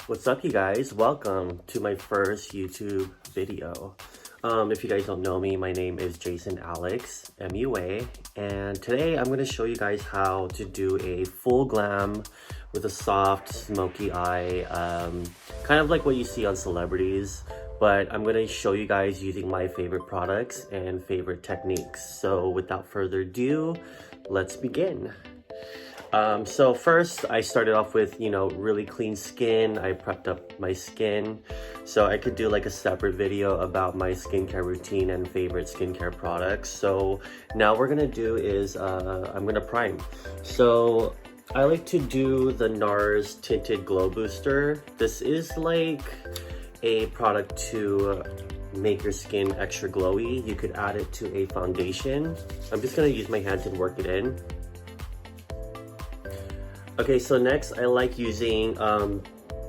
What's up, you guys? Welcome to my first YouTube video. If you guys don't know me, my name is Jason Alex, MUA, and today I'm going to show you guys how to do a full glam with a soft, smoky eye, kind of like what you see on celebrities, but I'm going to show you guys using my favorite products and favorite techniques. So without further ado, let's begin. So first I started off with, really clean skin. I prepped up my skin so I could do like a separate video about my skincare routine and favorite skincare products. So now what we're gonna do is I'm gonna prime. So I like to do the NARS Tinted Glow Booster. This is like a product to make your skin extra glowy. You could add it to a foundation. I'm just gonna use my hands and work it in. Okay, so next I like using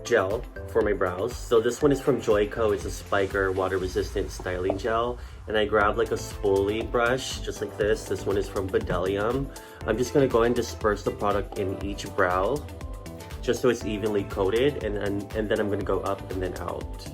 gel for my brows. So this one is from Joico. It's a Spiker water resistant styling gel. And I grab like a spoolie brush, just like this. This one is from Bedelium. I'm just gonna go and disperse the product in each brow, just so it's evenly coated. And then I'm gonna go up and then out.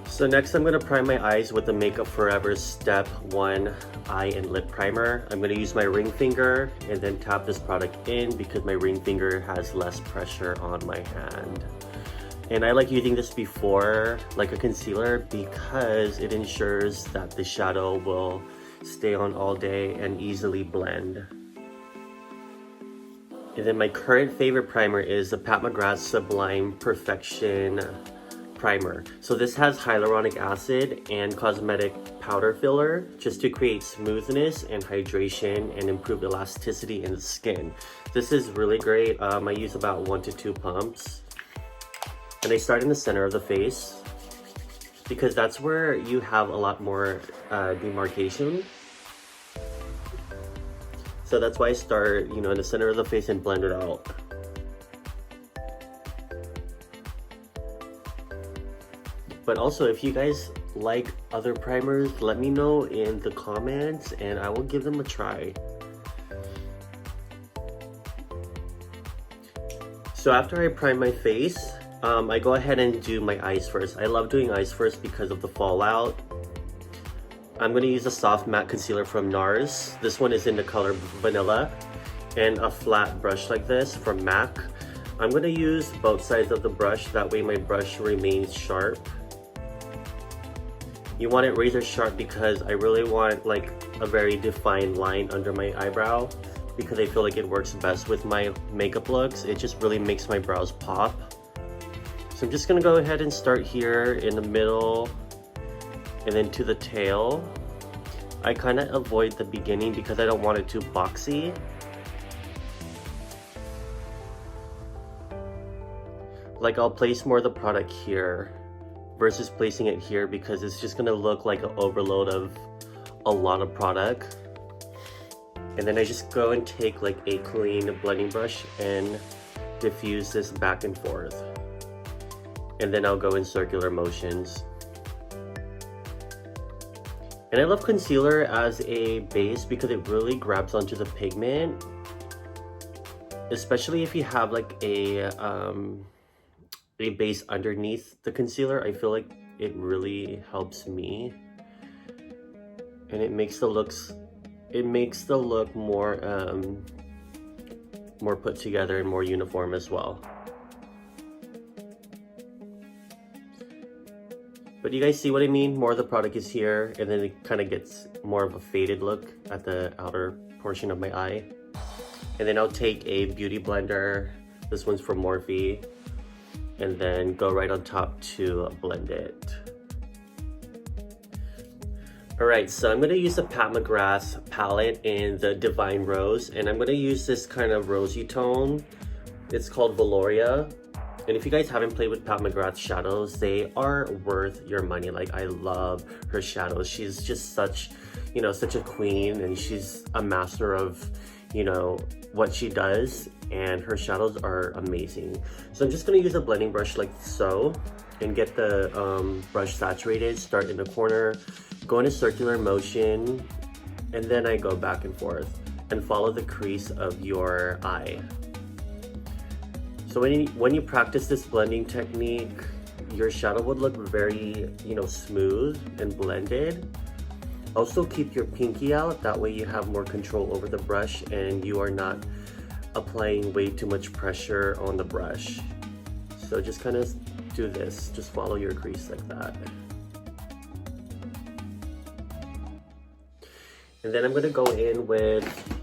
So next I'm gonna prime my eyes with the Makeup Forever Step 1 Eye and Lip Primer. I'm gonna use my ring finger and then tap this product in because my ring finger has less pressure on my hand. And I like using this before like a concealer because it ensures that the shadow will stay on all day and easily blend. And then my current favorite primer is the Pat McGrath Sublime Perfection Primer. So this has hyaluronic acid and cosmetic powder filler just to create smoothness and hydration and improve elasticity in the skin. This is really great. I use about 1 to 2 pumps. And I start in the center of the face because that's where you have a lot more demarcation. So that's why I start, in the center of the face and blend it out. But also, if you guys like other primers, let me know in the comments and I will give them a try. So after I prime my face, I go ahead and do my eyes first. I love doing eyes first because of the fallout. I'm going to use a soft matte concealer from NARS. This one is in the color Vanilla, and a flat brush like this from MAC. I'm going to use both sides of the brush, that way my brush remains sharp. You want it razor sharp because I really want like a very defined line under my eyebrow because I feel like it works best with my makeup looks. It just really makes my brows pop. So I'm just gonna go ahead and start here in the middle and then to the tail. I kind of avoid the beginning because I don't want it too boxy. Like I'll place more of the product here versus placing it here because it's just gonna look like an overload of a lot of product. And then I just go and take like a clean blending brush and diffuse this back and forth. And then I'll go in circular motions. And I love concealer as a base because it really grabs onto the pigment, especially if you have like a base underneath the concealer. I feel like it really helps me, and it makes the look more more put together and more uniform as well. But you guys see what I mean? More of the product is here, and then it kind of gets more of a faded look at the outer portion of my eye. And then I'll take a beauty blender. This one's from Morphe. And then go right on top to blend it. Alright, so I'm going to use the Pat McGrath palette in the Divine Rose, and I'm going to use this kind of rosy tone. It's called Valoria. And if you guys haven't played with Pat McGrath shadows, they are worth your money. Like, I love her shadows. She's just such, such a queen, and she's a master of, what she does, and her shadows are amazing. So I'm just going to use a blending brush like so and get the brush saturated, start in the corner, go in a circular motion, and then I go back and forth and follow the crease of your eye. So when you practice this blending technique, your shadow would look very, smooth and blended. Also keep your pinky out, that way you have more control over the brush and you are not applying way too much pressure on the brush. So just kind of do this, just follow your crease like that. And then I'm gonna go in with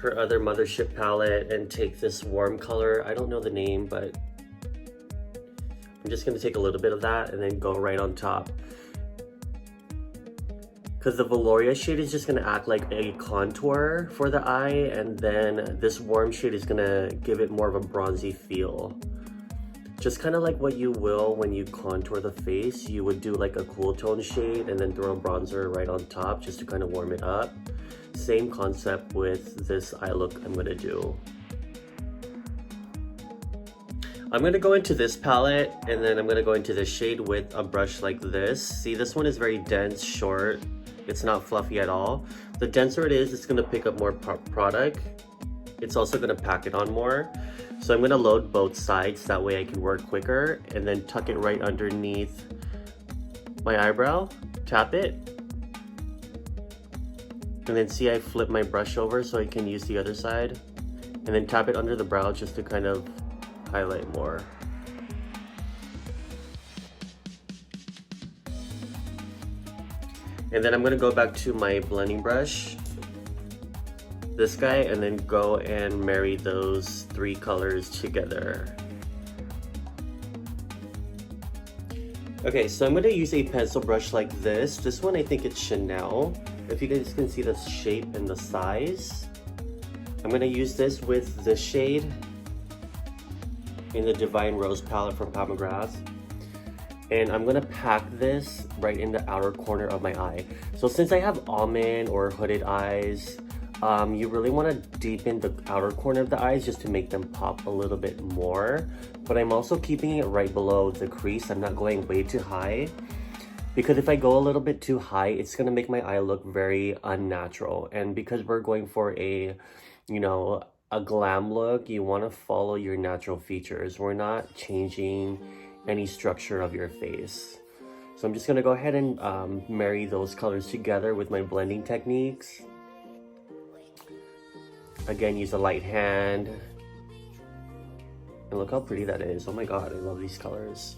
her other Mothership palette and take this warm color. I don't know the name, but I'm just gonna take a little bit of that and then go right on top. Because the Valoria shade is just gonna act like a contour for the eye, and then this warm shade is gonna give it more of a bronzy feel. Just kind of like what you will when you contour the face. You would do like a cool tone shade and then throw a bronzer right on top just to kind of warm it up. Same concept with this eye look I'm gonna do. I'm gonna go into this palette and then I'm gonna go into this shade with a brush like this. See, this one is very dense, short. It's not fluffy at all. The denser it is, it's gonna pick up more product. It's also gonna pack it on more. So I'm gonna load both sides, that way I can work quicker, and then tuck it right underneath my eyebrow, tap it. And then see, I flip my brush over so I can use the other side. And then tap it under the brow just to kind of highlight more. And then I'm gonna go back to my blending brush, this guy, and then go and marry those three colors together. Okay, so I'm gonna use a pencil brush like this. This one, I think it's Chanel. If you guys can see the shape and the size. I'm gonna use this with this shade in the Divine Rose palette from Pat McGrath. And I'm gonna pack this right in the outer corner of my eye. So since I have almond or hooded eyes, you really wanna deepen the outer corner of the eyes just to make them pop a little bit more. But I'm also keeping it right below the crease. I'm not going way too high, because if I go a little bit too high, it's gonna make my eye look very unnatural. And because we're going for a glam look, you wanna follow your natural features. We're not changing any structure of your face. So I'm just gonna go ahead and marry those colors together with my blending techniques. Again, use a light hand. And look how pretty that is. Oh my god, I love these colors.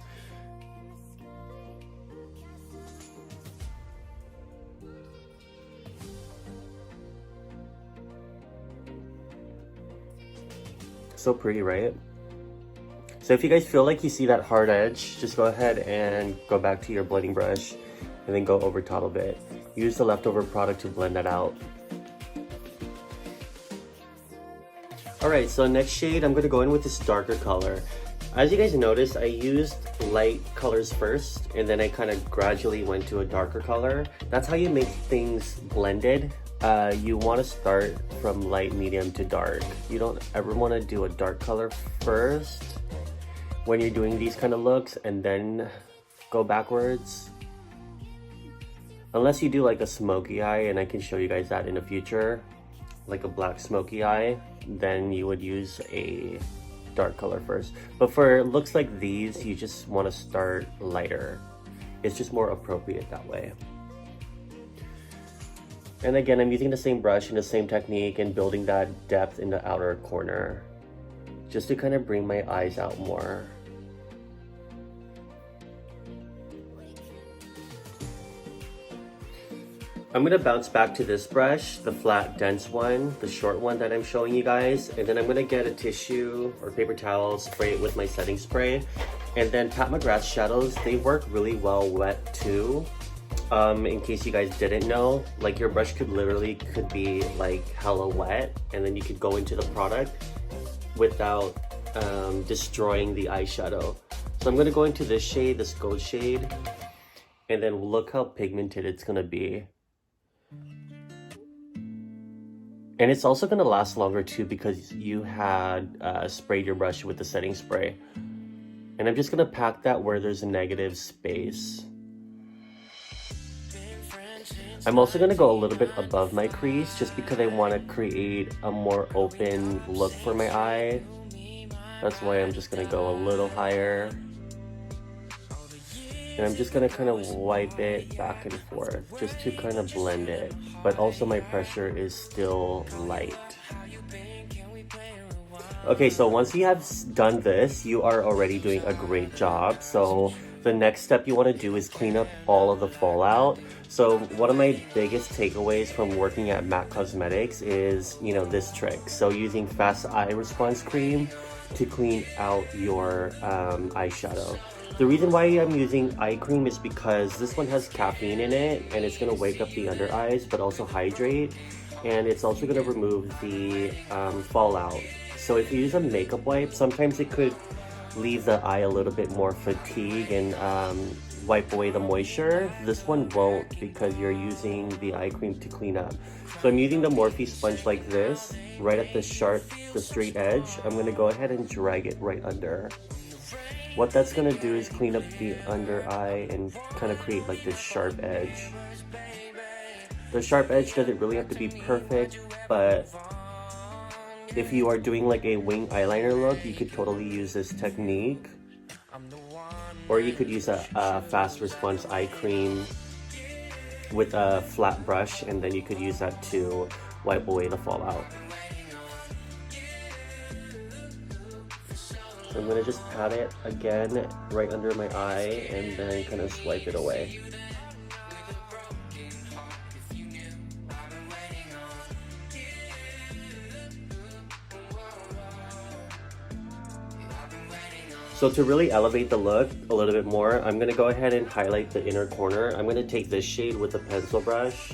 So pretty, right? So if you guys feel like you see that hard edge, just go ahead and go back to your blending brush and then go over top of it. Use the leftover product to blend that out. Alright, so next shade, I'm going to go in with this darker color. As you guys noticed, I used light colors first, and then I kind of gradually went to a darker color. That's how you make things blended. You want to start from light, medium to dark. You don't ever want to do a dark color first when you're doing these kind of looks and then go backwards. Unless you do like a smoky eye, and I can show you guys that in the future, like a black smoky eye, then you would use a dark color first. But for looks like these, you just want to start lighter. It's just more appropriate that way. And again, I'm using the same brush and the same technique and building that depth in the outer corner, just to kind of bring my eyes out more. I'm gonna bounce back to this brush, the flat, dense one, the short one that I'm showing you guys, and then I'm gonna get a tissue or paper towel, spray it with my setting spray. And then Pat McGrath shadows, they work really well wet too. In case you guys didn't know, like your brush could be like hella wet, and then you could go into the product without destroying the eyeshadow. So I'm gonna go into this shade, this gold shade, and then look how pigmented it's gonna be. And it's also gonna last longer too because you had sprayed your brush with the setting spray. And I'm just gonna pack that where there's a negative space. I'm also gonna go a little bit above my crease just because I wanna create a more open look for my eye. That's why I'm just gonna go a little higher. And I'm just gonna kind of wipe it back and forth just to kind of blend it. But also my pressure is still light. Okay, so once you have done this, you are already doing a great job. So the next step you want to do is clean up all of the fallout. So one of my biggest takeaways from working at MAC Cosmetics is, you know, this trick. So using Fast Eye Response Cream to clean out your eyeshadow. The reason why I'm using eye cream is because this one has caffeine in it and it's going to wake up the under eyes but also hydrate, and it's also going to remove the fallout. So if you use a makeup wipe, sometimes it could leave the eye a little bit more fatigued and wipe away the moisture. This one won't because you're using the eye cream to clean up. So I'm using the Morphe sponge like this, right at the straight edge. I'm gonna go ahead and drag it right under. What that's gonna do is clean up the under eye and kind of create like this sharp edge. The sharp edge doesn't really have to be perfect, but if you are doing like a wing eyeliner look, you could totally use this technique. Or you could use a fast response eye cream with a flat brush, and then you could use that to wipe away the fallout. So I'm gonna just pat it again right under my eye and then kind of swipe it away. So to really elevate the look a little bit more, I'm gonna go ahead and highlight the inner corner. I'm gonna take this shade with a pencil brush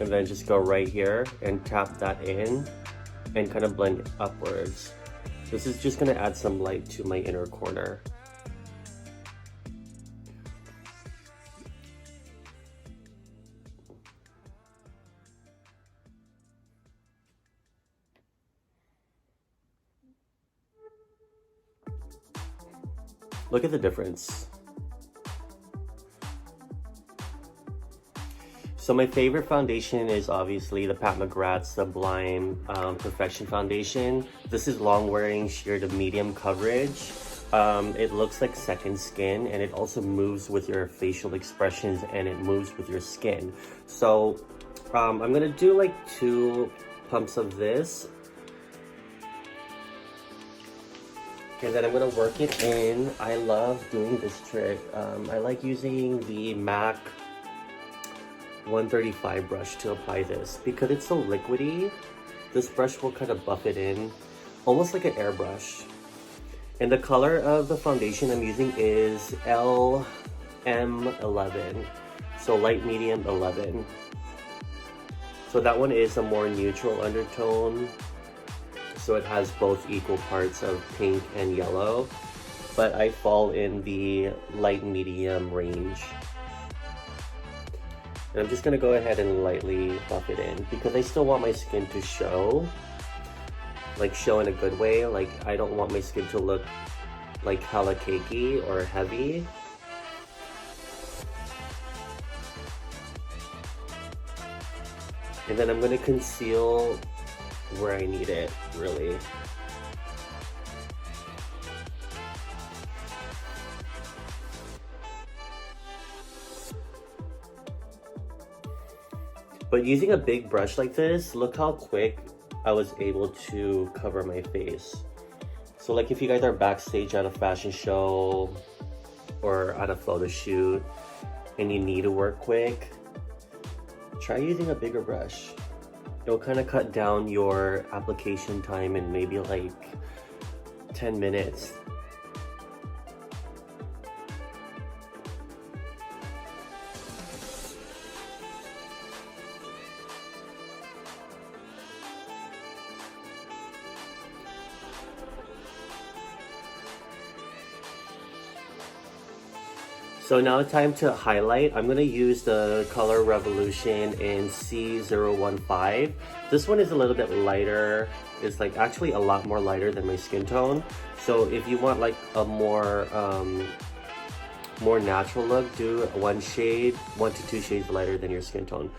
and then just go right here and tap that in and kind of blend upwards. This is just gonna add some light to my inner corner. Look at the difference. So my favorite foundation is obviously the Pat McGrath Sublime Perfection Foundation. This is long wearing, sheer to medium coverage. It looks like second skin, and it also moves with your facial expressions and it moves with your skin. So I'm gonna do like 2 pumps of this. And then I'm gonna work it in. I love doing this trick. I like using the MAC 135 brush to apply this because it's so liquidy. This brush will kind of buff it in, almost like an airbrush. And the color of the foundation I'm using is LM11, so light medium 11. So that one is a more neutral undertone. So it has both equal parts of pink and yellow, but I fall in the light medium range. And I'm just gonna go ahead and lightly buff it in because I still want my skin to show, like show in a good way. Like I don't want my skin to look like hella cakey or heavy. And then I'm gonna conceal where I need it, really. But using a big brush like this, look how quick I was able to cover my face. So like if you guys are backstage at a fashion show or at a photo shoot and you need to work quick, try using a bigger brush. It'll kind of cut down your application time in maybe like 10 minutes. So now it's time to highlight. I'm gonna use the Color Revolution in C015. This one is a little bit lighter. It's like actually a lot more lighter than my skin tone. So if you want like a more natural look, do 1 to 2 shades lighter than your skin tone.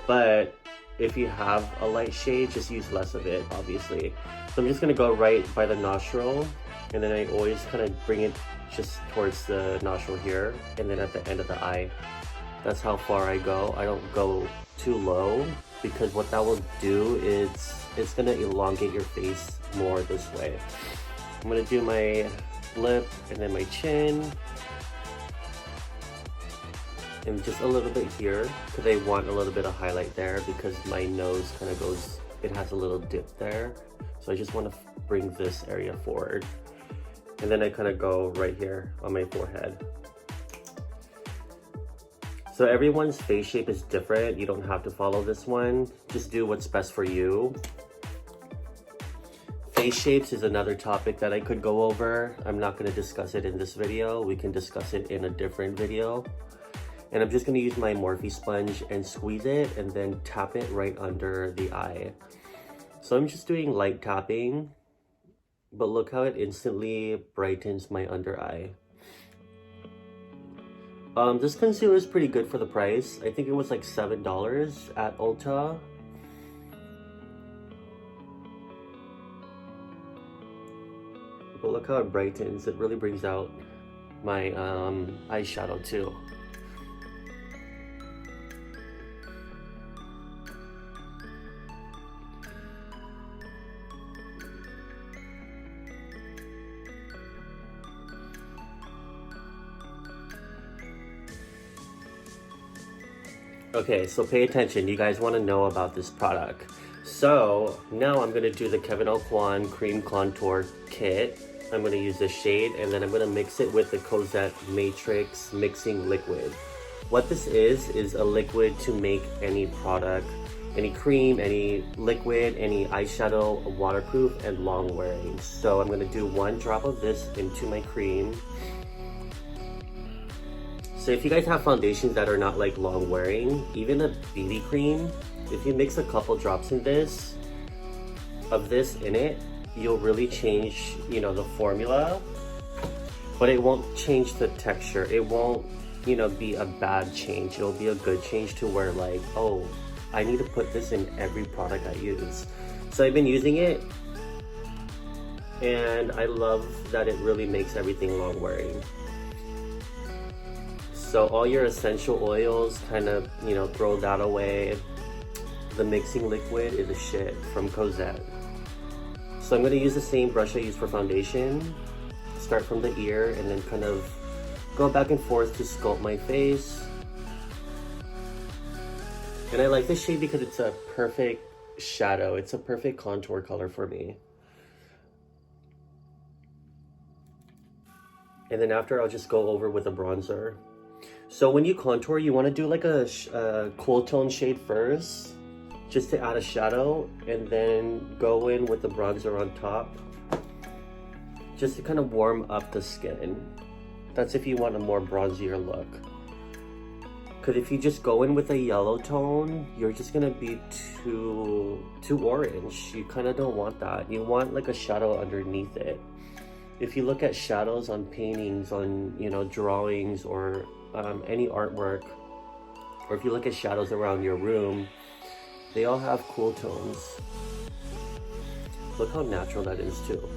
But if you have a light shade, just use less of it, obviously. So I'm just gonna go right by the nostril, and then I always kind of bring it just towards the nostril here, and then at the end of the eye. That's how far I go. I don't go too low, because what that will do is it's gonna elongate your face more this way. I'm gonna do my lip and then my chin, and just a little bit here, because I want a little bit of highlight there, because my nose kind of goes, it has a little dip there. So I just want to bring this area forward. And then I kind of go right here on my forehead. So everyone's face shape is different. You don't have to follow this one. Just do what's best for you. Face shapes is another topic that I could go over. I'm not going to discuss it in this video. We can discuss it in a different video. And I'm just going to use my Morphe sponge and squeeze it and then tap it right under the eye. So I'm just doing light tapping, but look how it instantly brightens my under eye. This concealer is pretty good for the price. I think it was like $7 at Ulta. But look how it brightens. It really brings out my eyeshadow too. Okay, so pay attention. You guys want to know about this product. So now I'm going to do the Kevyn Aucoin Cream Contour Kit. I'm going to use the shade, and then I'm going to mix it with the Cosette Matrix Mixing Liquid. What this is a liquid to make any product, any cream, any liquid, any eyeshadow waterproof and long wearing. So I'm going to do 1 drop of this into my cream. So if you guys have foundations that are not like long wearing, even a BB cream, if you mix a couple drops in this, in it, you'll really change, you know, the formula, but it won't change the texture. It won't, you know, be a bad change. It'll be a good change to where like, oh, I need to put this in every product I use. So I've been using it, and I love that it really makes everything long wearing. So all your essential oils, kind of, you know, throw that away. The mixing liquid is a shit from Cosette. So I'm going to use the same brush I use for foundation. Start from the ear and then kind of go back and forth to sculpt my face. And I like this shade because it's a perfect shadow. It's a perfect contour color for me. And then after, I'll just go over with a bronzer. So when you contour, you want to do like a cool tone shade first, just to add a shadow, and then go in with the bronzer on top, just to kind of warm up the skin. That's if you want a more bronzier look. Because if you just go in with a yellow tone, you're just gonna be too orange. You kind of don't want that. You want like a shadow underneath it. If you look at shadows on paintings, on, you know, drawings, or any artwork, or if you look at shadows around your room, they all have cool tones. Look how natural that is too.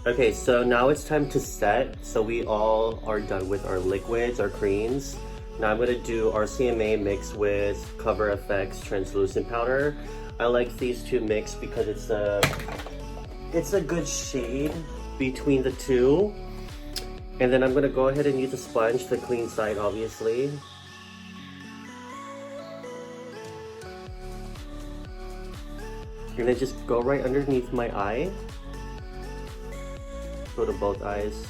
Okay, so now it's time to set. So we all are done with our liquids, our creams. Now I'm gonna do RCMA mixed with Cover FX translucent powder. I like these two mixed because it's a good shade between the two. And then I'm gonna go ahead and use a sponge, the clean side obviously. And then just go right underneath my eye. Go to both eyes.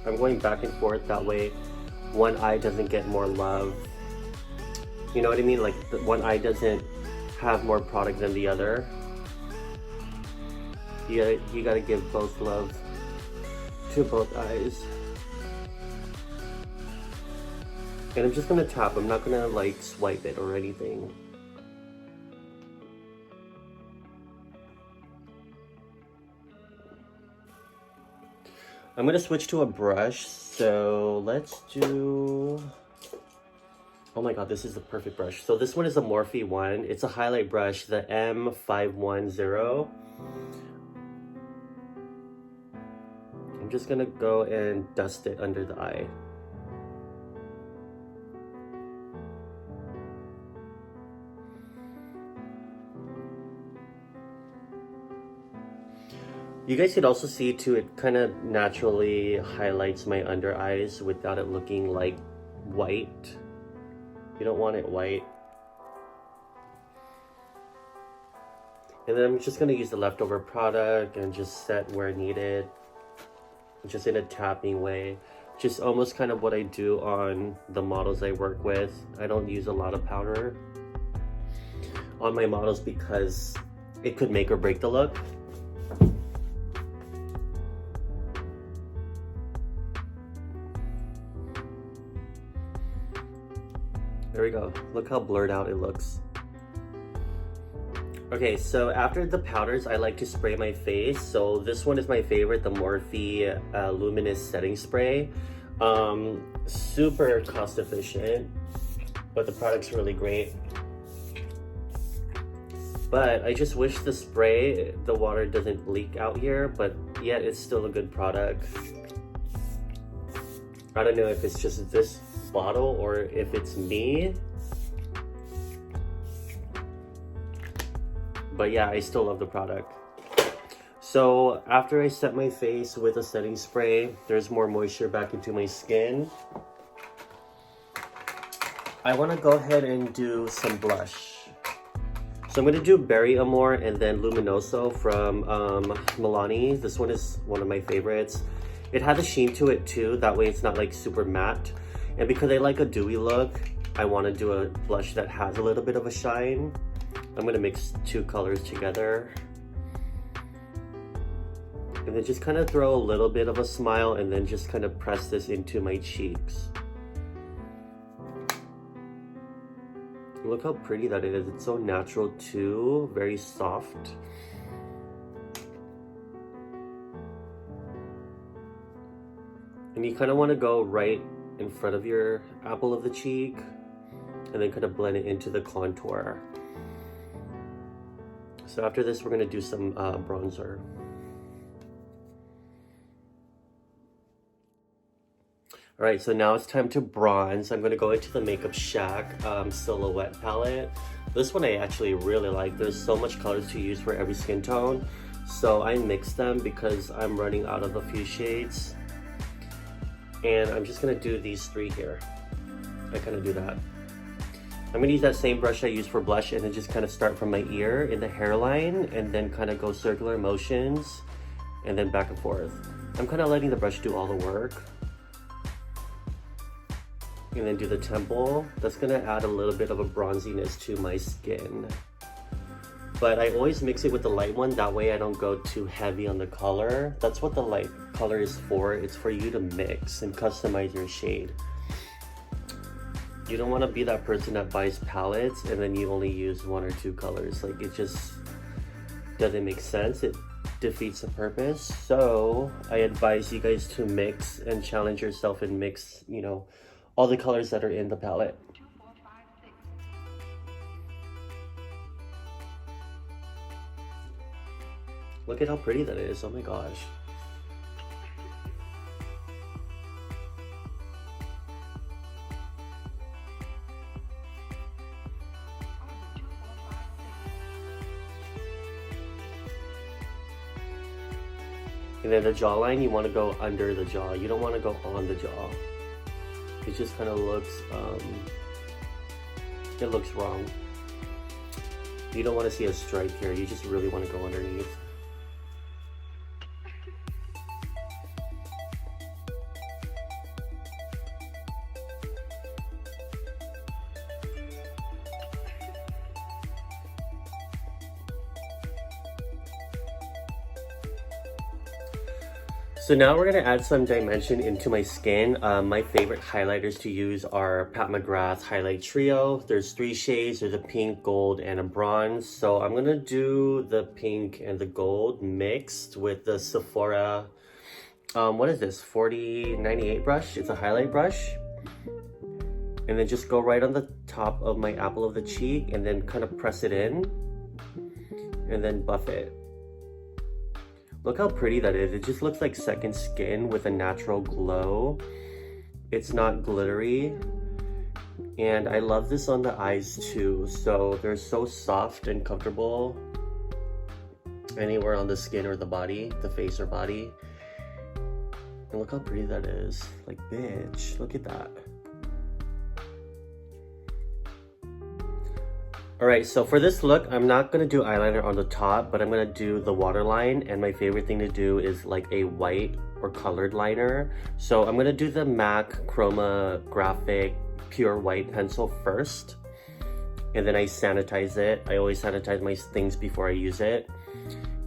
I'm going back and forth, that way one eye doesn't get more love. You know what I mean? Like one eye doesn't have more product than the other. You gotta give both love to both eyes. And I'm just gonna tap. I'm not gonna like swipe it or anything. I'm gonna switch to a brush, so let's do... Oh my god, this is the perfect brush. So this one is a Morphe one. It's a highlight brush, the M510. I'm just gonna go and dust it under the eye. You guys could also see too, it kind of naturally highlights my under eyes without it looking like white. You don't want it white. And then I'm just gonna use the leftover product and just set where needed. Just in a tapping way. Just almost kind of what I do on the models I work with. I don't use a lot of powder on my models because it could make or break the look. There we go. Look how blurred out it looks. Okay, so after the powders, I like to spray my face. So this one is my favorite, the Morphe Luminous Setting Spray. Super cost efficient, but the product's really great. But I just wish the spray, the water doesn't leak out here, but yet it's still a good product. I don't know if it's just this bottle or if it's me, but yeah, I still love the product. So after I set my face with a setting spray, there's more moisture back into my skin. I want to go ahead and do some blush. So I'm going to do Berry Amore and then Luminoso from Milani. This one is one of my favorites. It had a sheen to it too, that way it's not like super matte. And because I like a dewy look, I want to do a blush that has a little bit of a shine. I'm going to mix two colors together. And then just kind of throw a little bit of a smile and then just kind of press this into my cheeks. Look how pretty that is. It's so natural too, very soft. And you kind of want to go right in front of your apple of the cheek and then kind of blend it into the contour. So after this, we're going to do some bronzer. All right, so now it's time to bronze. I'm going to go into the Makeup Shack Silhouette palette. This one I actually really like. There's so much colors to use for every skin tone. So I mix them because I'm running out of a few shades. And I'm just gonna do these three here. I kind of do that. I'm gonna use that same brush I use for blush and then just kind of start from my ear in the hairline and then kind of go circular motions and then back and forth. I'm kind of letting the brush do all the work. And then do the temple. That's gonna add a little bit of a bronziness to my skin. But I always mix it with the light one, that way I don't go too heavy on the color. That's what the light color is for. It's for you to mix and customize your shade. You don't want to be that person that buys palettes and then you only use one or two colors. Like, it just doesn't make sense. It defeats the purpose. So I advise you guys to mix and challenge yourself and mix, you know, all the colors that are in the palette. Look at how pretty that is, oh my gosh. And then the jawline, you want to go under the jaw. You don't want to go on the jaw. It just kind of looks, it looks wrong. You don't want to see a stripe here. You just really want to go underneath. So now we're gonna add some dimension into my skin. My favorite highlighters to use are Pat McGrath Highlight Trio. There's 3 shades, there's a pink, gold, and a bronze. So I'm gonna do the pink and the gold mixed with the Sephora what is this, 4098 brush. It's a highlight brush. And then just go right on the top of my apple of the cheek and then kind of press it in and then buff it. Look how pretty that is. It just looks like second skin with a natural glow. It's not glittery. And I love this on the eyes too. So they're so soft and comfortable anywhere on the skin or the body, the face or body. And look how pretty that is. Like, bitch, look at that. Alright, so for this look, I'm not going to do eyeliner on the top, but I'm going to do the waterline, and my favorite thing to do is like a white or colored liner. So I'm going to do the MAC Chroma Graphic Pure White Pencil first, and then I sanitize it. I always sanitize my things before I use it.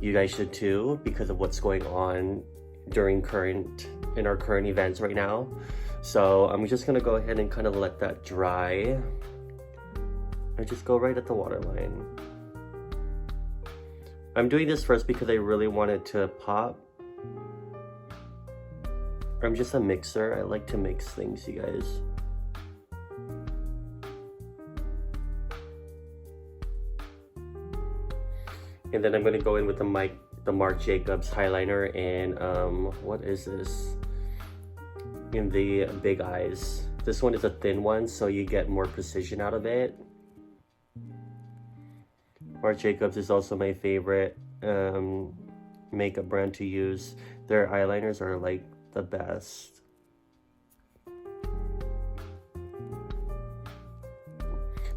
You guys should too, because of what's going on during in our current events right now. So I'm just going to go ahead and kind of let that dry. I just go right at the waterline. I'm doing this first because I really want it to pop. I'm just a mixer. I like to mix things, you guys. And then I'm going to go in with the Marc Jacobs highliner in, what is this? In the big eyes. This one is a thin one, so you get more precision out of it. Marc Jacobs is also my favorite makeup brand to use. Their eyeliners are like the best.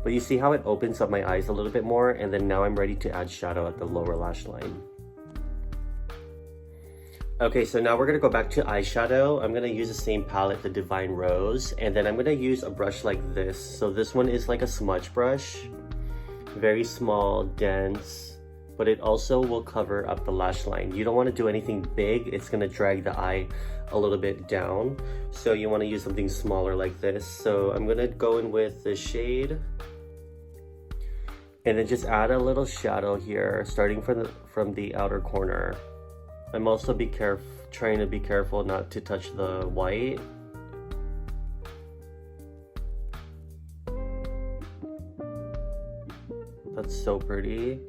But you see how it opens up my eyes a little bit more, and then now I'm ready to add shadow at the lower lash line. Okay, so now we're gonna go back to eyeshadow. I'm gonna use the same palette, the Divine Rose, and then I'm gonna use a brush like this. So this one is like a smudge brush. Very small, dense, but it also will cover up the lash line. You don't want to do anything big. It's going to drag the eye a little bit down. So you want to use something smaller like this. So I'm going to go in with this shade. And then just add a little shadow here, starting from the outer corner. I'm also trying to be careful not to touch the white. That's so pretty.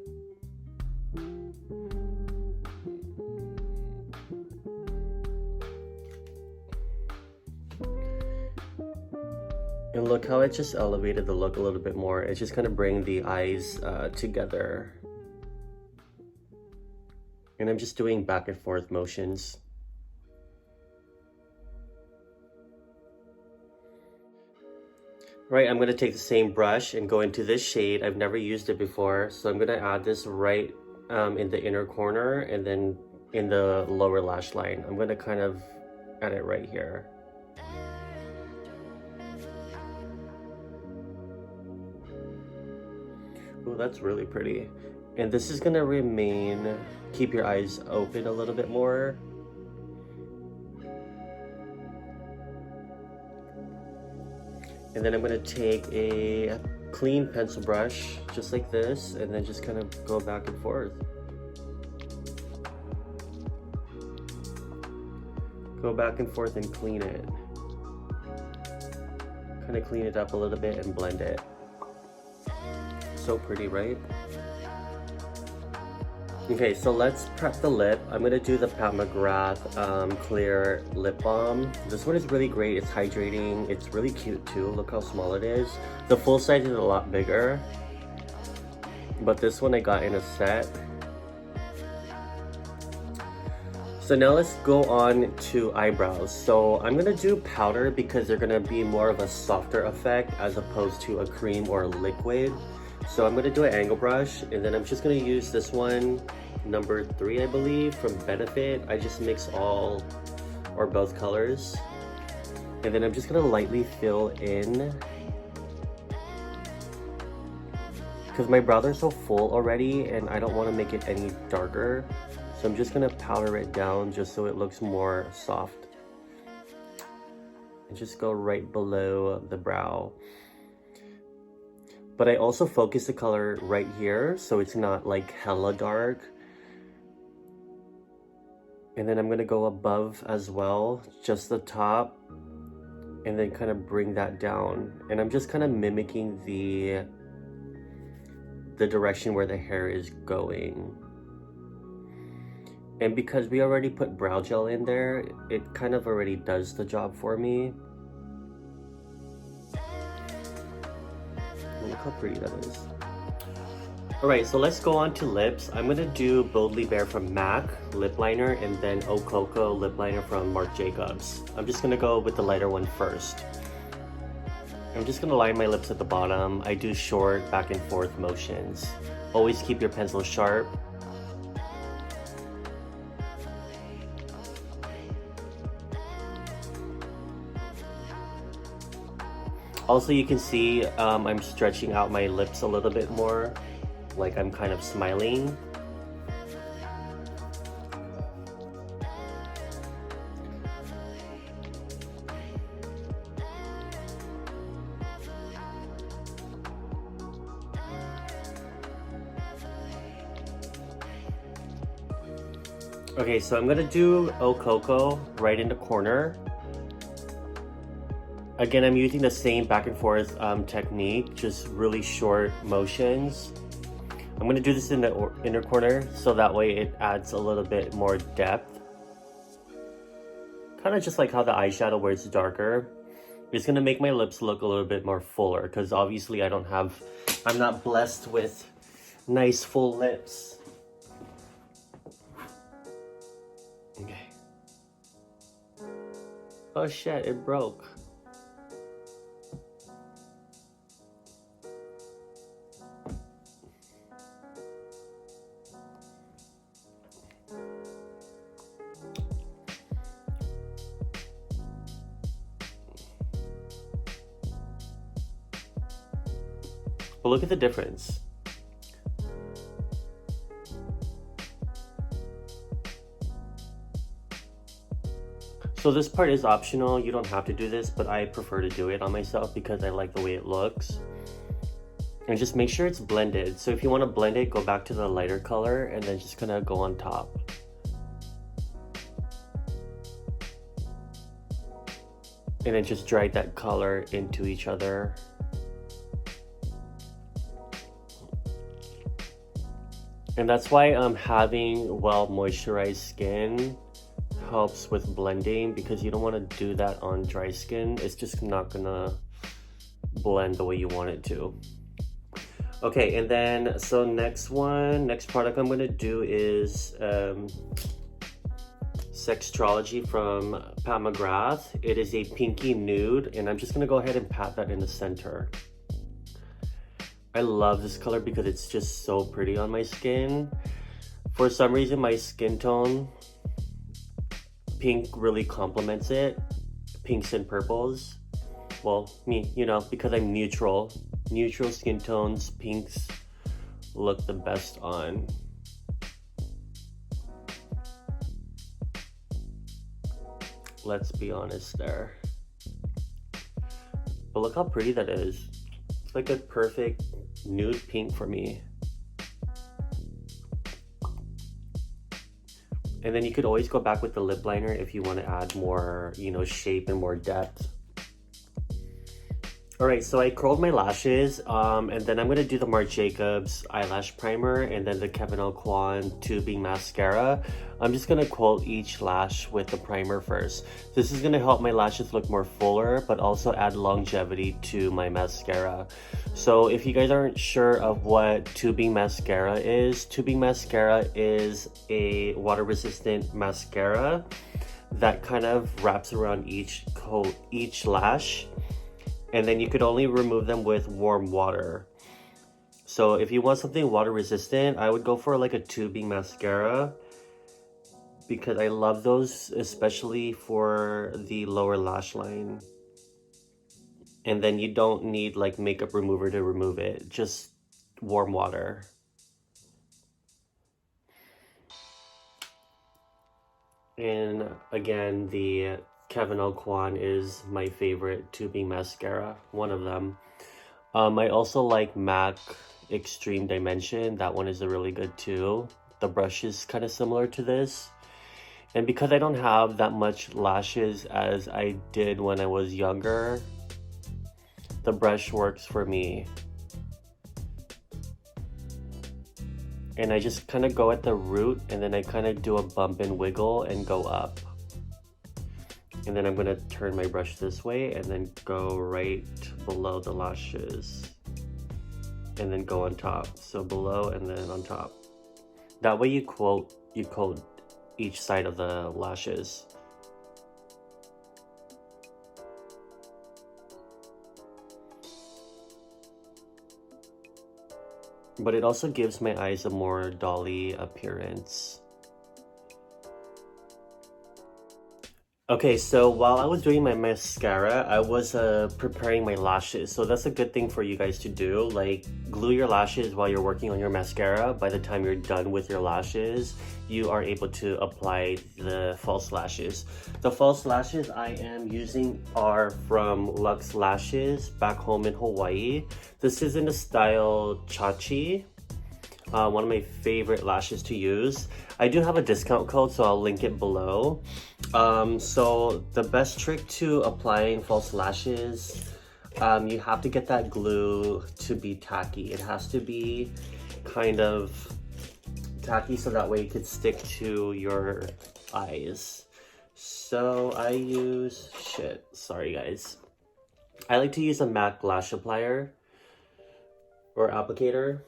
And look how it just elevated the look a little bit more. It's just gonna bring the eyes together. And I'm just doing back and forth motions. Right, I'm going to take the same brush and go into this shade. I've never used it before, so I'm going to add this right in the inner corner and then in the lower lash line. I'm going to kind of add it right here. Oh, that's really pretty. And this is going to keep your eyes open a little bit more. And then I'm going to take a clean pencil brush, just like this, and then just kind of go back and forth. Go back and forth and clean it. Kind of clean it up a little bit and blend it. So pretty, right? Okay, so let's prep the lip. I'm gonna do the Pat McGrath Clear Lip Balm. This one is really great. It's hydrating. It's really cute too. Look how small it is. The full size is a lot bigger, but this one I got in a set. So now let's go on to eyebrows. So I'm gonna do powder because they're gonna be more of a softer effect as opposed to a cream or a liquid. So I'm gonna do an angle brush, and then I'm just gonna use this one, number 3, I believe, from Benefit. I just mix all or both colors. And then I'm just gonna lightly fill in, because my brows are so full already and I don't wanna make it any darker. So I'm just gonna powder it down just so it looks more soft. And just go right below the brow. But I also focus the color right here, so it's not like hella dark. And then I'm gonna go above as well, just the top, and then kind of bring that down. And I'm just kind of mimicking the direction where the hair is going. And because we already put brow gel in there, it kind of already does the job for me. Look how pretty that is. Alright, so let's go on to lips. I'm gonna do Boldly Bare from MAC lip liner, and then O Coco lip liner from Marc Jacobs. I'm just gonna go with the lighter one first. I'm just gonna line my lips at the bottom. I do short back and forth motions. Always keep your pencil sharp. Also, you can see I'm stretching out my lips a little bit more, like I'm kind of smiling. Okay, so I'm gonna do O Coco right in the corner. Again, I'm using the same back and forth technique, just really short motions. I'm gonna do this in the inner corner, so that way it adds a little bit more depth. Kind of just like how the eyeshadow where it's darker. It's gonna make my lips look a little bit more fuller, because obviously I'm not blessed with nice full lips. Okay. Oh shit, it broke. But look at the difference. So this part is optional. You don't have to do this, but I prefer to do it on myself because I like the way it looks. And just make sure it's blended. So if you want to blend it, go back to the lighter color and then just kind of go on top. And then just drag that color into each other. And that's why having well moisturized skin helps with blending, because you don't want to do that on dry skin. It's just not gonna blend the way you want it to. Okay, and then so next product I'm gonna do is Sextrology from Pat McGrath. It is a pinky nude, and I'm just gonna go ahead and pat that in the center. I love this color because it's just so pretty on my skin. For some reason, my skin tone, pink really complements it. Pinks and purples. Well, me, you know, because I'm neutral. Neutral skin tones, pinks look the best on. Let's be honest there. But look how pretty that is. It's like a perfect nude pink for me. And then you could always go back with the lip liner if you want to add more, you know, shape and more depth. Alright, so I curled my lashes, and then I'm going to do the Marc Jacobs eyelash primer and then the Kevyn Aucoin tubing mascara. I'm just going to coat each lash with the primer first. This is going to help my lashes look more fuller, but also add longevity to my mascara. So if you guys aren't sure of what tubing mascara is a water-resistant mascara that kind of wraps around each lash. And then you could only remove them with warm water. So if you want something water resistant, I would go for like a tubing mascara, because I love those, especially for the lower lash line. And then you don't need like makeup remover to remove it, just warm water. And again, the Kevyn Aucoin is my favorite tubing mascara, one of them. I also like MAC Extreme Dimension. That one is really good too. The brush is kind of similar to this. And because I don't have that much lashes as I did when I was younger, the brush works for me. And I just kind of go at the root, and then I kind of do a bump and wiggle and go up. And then I'm going to turn my brush this way and then go right below the lashes. And then go on top. So below and then on top. That way you coat each side of the lashes. But it also gives my eyes a more dolly appearance. Okay, so while I was doing my mascara, I was preparing my lashes. So that's a good thing for you guys to do. Like, glue your lashes while you're working on your mascara. By the time you're done with your lashes, you are able to apply the false lashes. The false lashes I am using are from Luxe Lashes back home in Hawaii. This is in the style Chachi. One of my favorite lashes to use. I do have a discount code, so I'll link it below. So the best trick to applying false lashes, you have to get that glue to be tacky. It has to be kind of tacky so that way it could stick to your eyes. So I use, sorry guys. I like to use a MAC lash applier or applicator,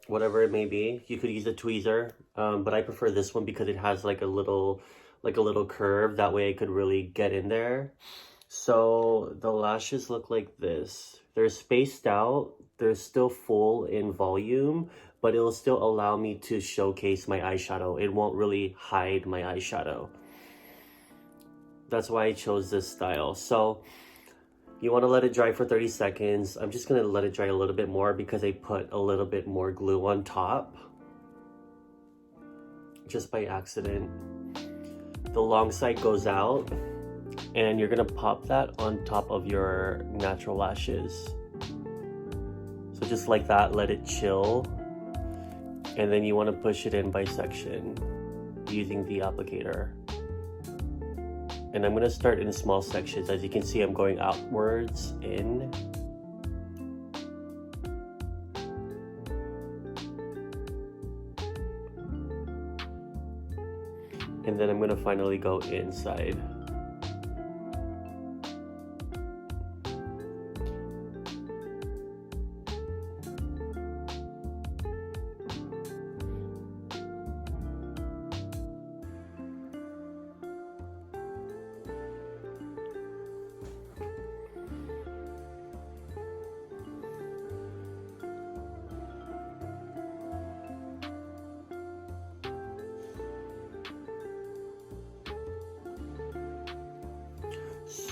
whatever it may be. You could use a tweezer, but I prefer this one because it has like a little curve. That way I could really get in there. So the lashes look like this. They're spaced out. They're still full in volume, but it'll still allow me to showcase my eyeshadow. It won't really hide my eyeshadow. That's why I chose this style. So you want to let it dry for 30 seconds. I'm just going to let it dry a little bit more because I put a little bit more glue on top. Just by accident. The long side goes out. And you're going to pop that on top of your natural lashes. So just like that, let it chill. And then you want to push it in by section using the applicator. And I'm going to start in small sections. As you can see, I'm going outwards in. And then I'm going to finally go inside.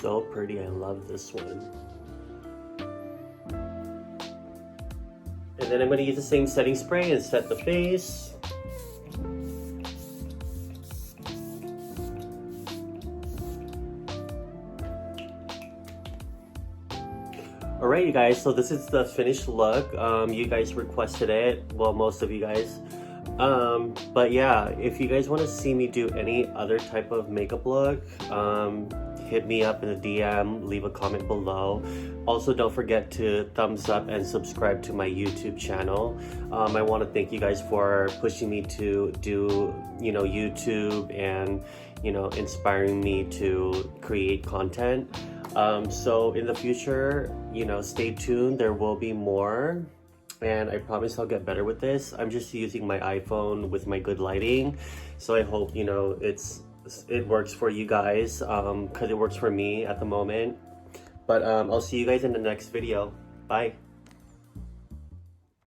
So pretty, I love this one. And then I'm going to use the same setting spray and set the face. Alright you guys, so this is the finished look. You guys requested it, well, most of you guys. But yeah, if you guys want to see me do any other type of makeup look, hit me up in the DM, leave a comment below. Also, don't forget to thumbs up and subscribe to my YouTube channel. I want to thank you guys for pushing me to do, YouTube and, inspiring me to create content. So in the future, stay tuned. There will be more. And I promise I'll get better with this. I'm just using my iPhone with my good lighting. So I hope, it works for you guys, because it works for me at the moment. But I'll see you guys in the next video. Bye.